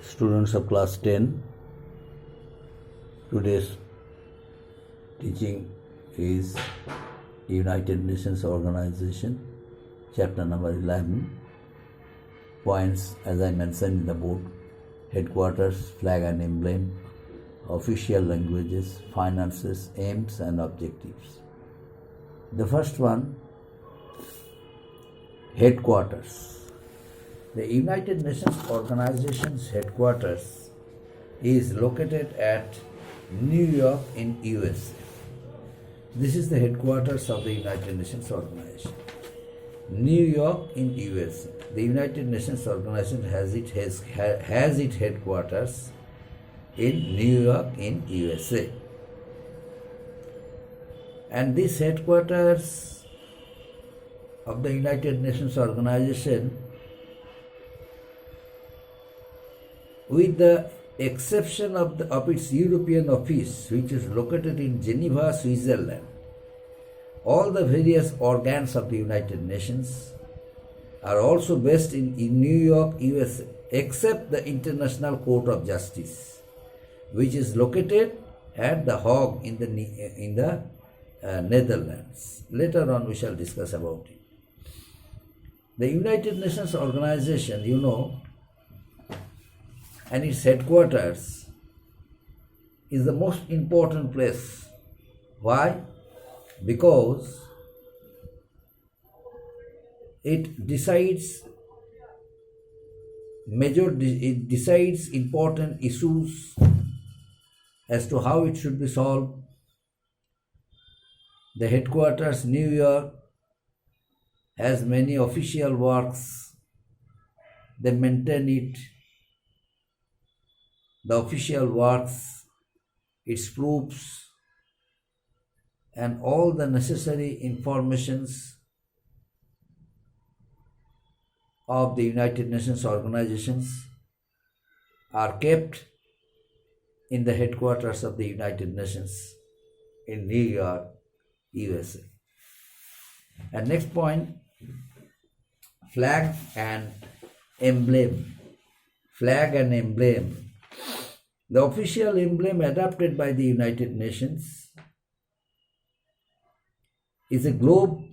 Students of class 10, today's teaching is United Nations Organization, chapter number 11. Points as I mentioned in the book: headquarters, flag and emblem, official languages, finances, aims and objectives. The first one, headquarters. The United Nations Organization's headquarters is located at New York in USA. This is the headquarters of the United Nations Organization. New York in USA. The United Nations Organization has its headquarters in New York in USA. And this headquarters of the United Nations Organization, with the exception of its European office, which is located in Geneva, Switzerland, all the various organs of the United Nations are also based in New York, USA, except the International Court of Justice, which is located at The Hague in the Netherlands. Later on we shall discuss about it. The United Nations Organization, and its headquarters is the most important place. Why? Because it decides important issues as to how it should be solved. The headquarters, New York, has many official works. They maintain it. The official works, its proofs, and all the necessary informations of the United Nations organizations are kept in the headquarters of the United Nations in New York, USA. And next point, flag and emblem. Flag and emblem. The official emblem adopted by the United Nations is a globe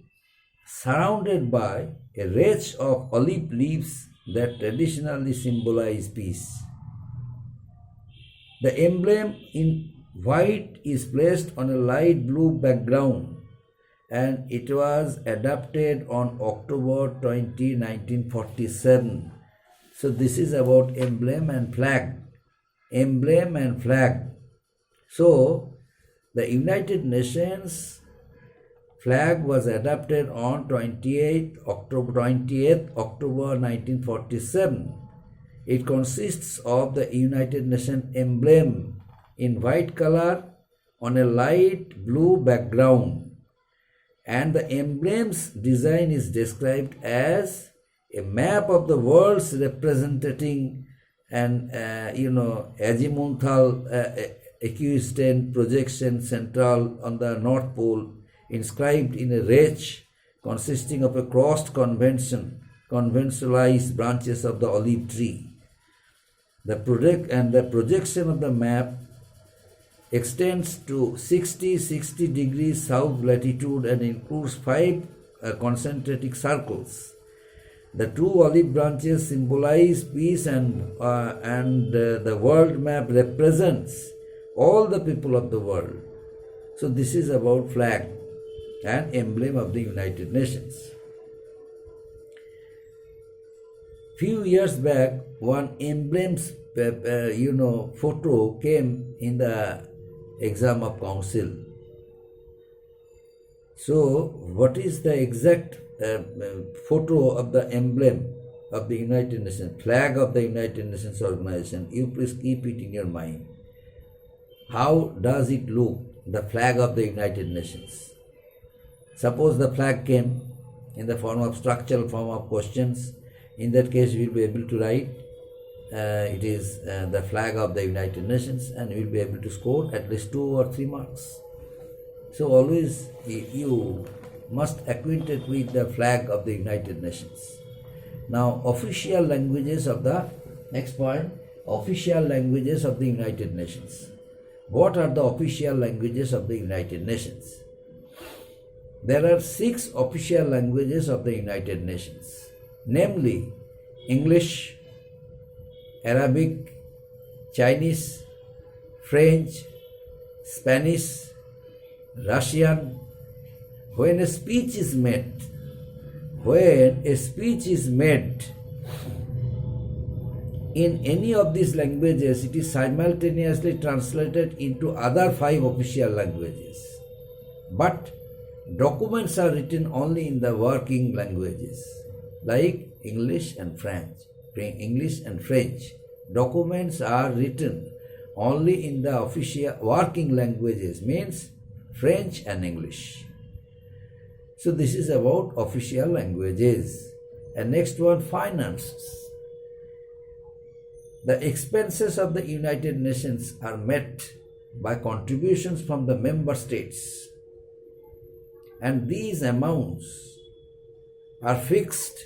surrounded by a wreath of olive leaves that traditionally symbolize peace. The emblem in white is placed on a light blue background, and it was adopted on October 20, 1947. So this is about emblem and flag. Emblem and flag. So the United Nations flag was adopted on 20th October 1947. It consists of the United Nations emblem in white color on a light blue background, and the emblem's design is described as a map of the world's representing an azimuthal equidistant projection central on the North Pole, inscribed in a wreath consisting of a crossed conventionalized branches of the olive tree. The projection of the map extends to 60 degrees south latitude and includes 5 concentric circles. The two olive branches symbolize peace, and the world map represents all the people of the world. So this is about flag and emblem of the United Nations. Few years back, one emblem's photo came in the exam of council. So what is the exact photo of the emblem of the United Nations, flag of the United Nations Organization? You please keep it in your mind. How does it look, the flag of the United Nations? Suppose the flag came in the structural form of questions. In that case, we will be able to write it is the flag of the United Nations, and we will be able to score at least 2 or 3 marks. So always you must acquainted with the flag of the United Nations. Now, official languages of the next point, official languages of the United Nations. What are the official languages of the United Nations? There are 6 official languages of the United Nations, namely English, Arabic, Chinese, French, Spanish, Russian. When a speech is made in any of these languages, it is simultaneously translated into other 5 official languages. But documents are written only in the working languages, like English and French. Documents are written only in the official working languages, means French and English. So this is about official languages. And next one, finances. The expenses of the United Nations are met by contributions from the member states, and these amounts are fixed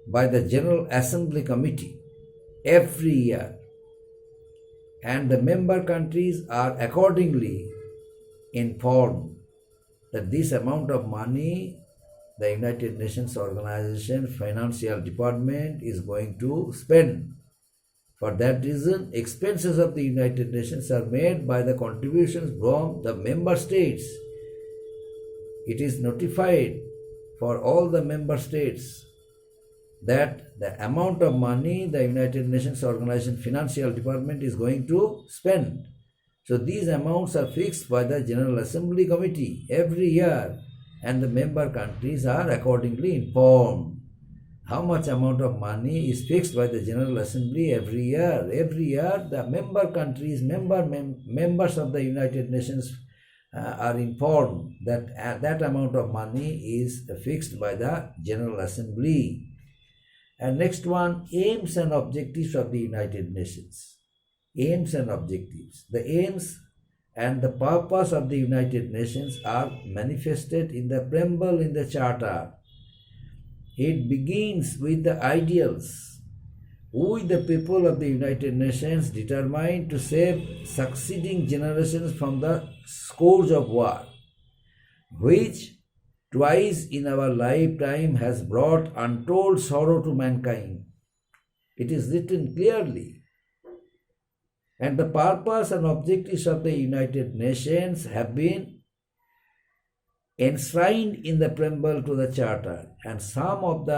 by the General Assembly Committee every year, and the member countries are accordingly informed that this amount of money the United Nations Organization Financial Department is going to spend. For that reason, expenses of the United Nations are made by the contributions from the member states. It is notified for all the member states that the amount of money the United Nations Organization Financial Department is going to spend. So these amounts are fixed by the General Assembly Committee every year, and the member countries are accordingly informed. How much amount of money is fixed by the General Assembly every year? Every year, the member countries, members of the United Nations are informed that that amount of money is fixed by the General Assembly. And next one, aims and objectives of the United Nations. Aims and objectives. The aims and the purpose of the United Nations are manifested in the preamble in the Charter. It begins with the ideals which the people of the United Nations determined to save succeeding generations from the scourge of war, which twice in our lifetime has brought untold sorrow to mankind. It is written clearly. And the purpose and objectives of the United Nations have been enshrined in the preamble to the Charter, and some of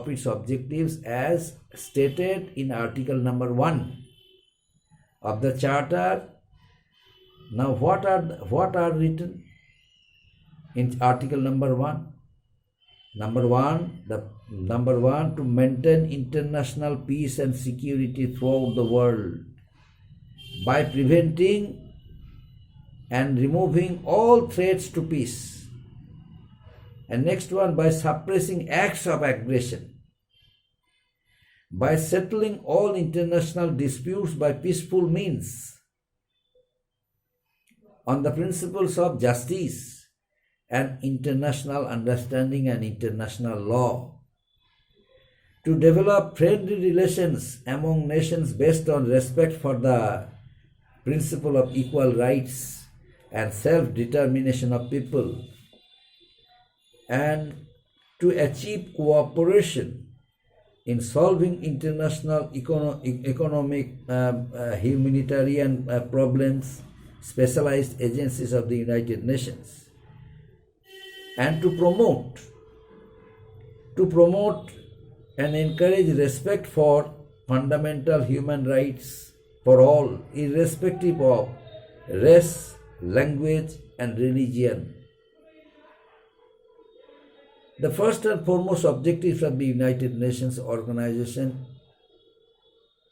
its objectives as stated in Article number 1 of the Charter. Now what are written in Article number 1? Number one, to maintain international peace and security throughout the world by preventing and removing all threats to peace. And next one, by suppressing acts of aggression, by settling all international disputes by peaceful means, on the principles of justice and international understanding and international law, to develop friendly relations among nations based on respect for the principle of equal rights and self-determination of people, and to achieve cooperation in solving international economic, humanitarian problems, specialized agencies of the United Nations, and to promote and encourage respect for fundamental human rights for all, irrespective of race, language, and religion. The first and foremost objective of the United Nations Organization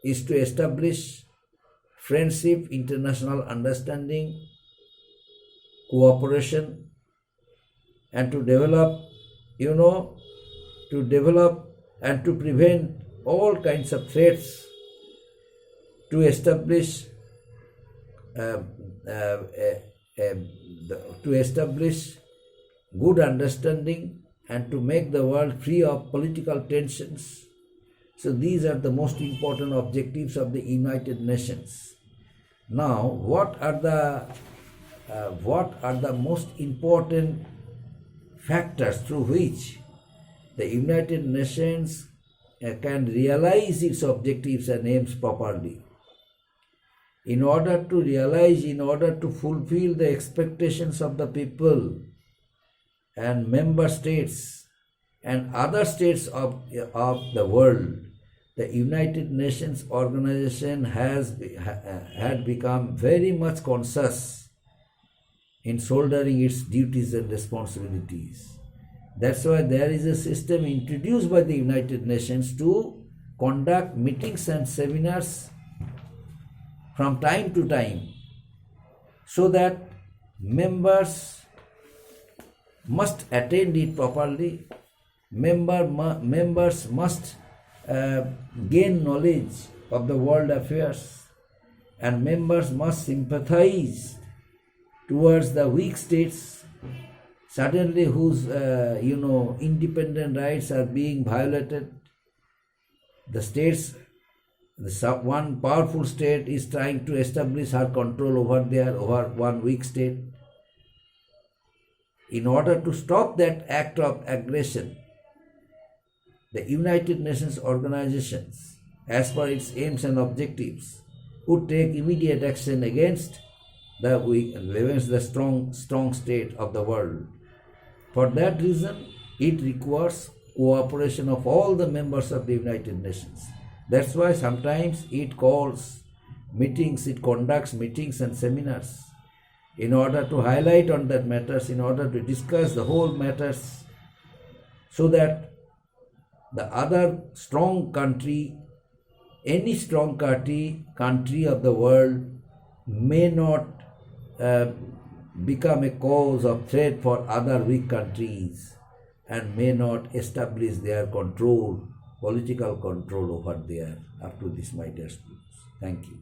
is to establish friendship, international understanding, cooperation, and to develop and to prevent all kinds of threats, to establish good understanding, and to make the world free of political tensions, So these are the most important objectives of the United Nations. Now, what are the most important factors through which the United Nations can realize its objectives and aims properly? In order to fulfill the expectations of the people and member states and other states of the world, the United Nations organization had become very much conscious in shouldering its duties and responsibilities. That's why there is a system introduced by the United Nations to conduct meetings and seminars from time to time, so that members must attend it properly. Members must gain knowledge of the world affairs, and members must sympathize towards the weak states, suddenly whose independent rights are being violated. One powerful state is trying to establish her control over one weak state. In order to stop that act of aggression, the United Nations organizations, as per its aims and objectives, would take immediate action against the strong state of the world. For that reason, it requires cooperation of all the members of the United Nations. That's why sometimes it conducts meetings and seminars in order to highlight on that matters, in order to discuss the whole matters, so that the other strong country, any strong country of the world may not become a cause of threat for other weak countries and may not establish their political control over there up to this mightier schools. Thank you.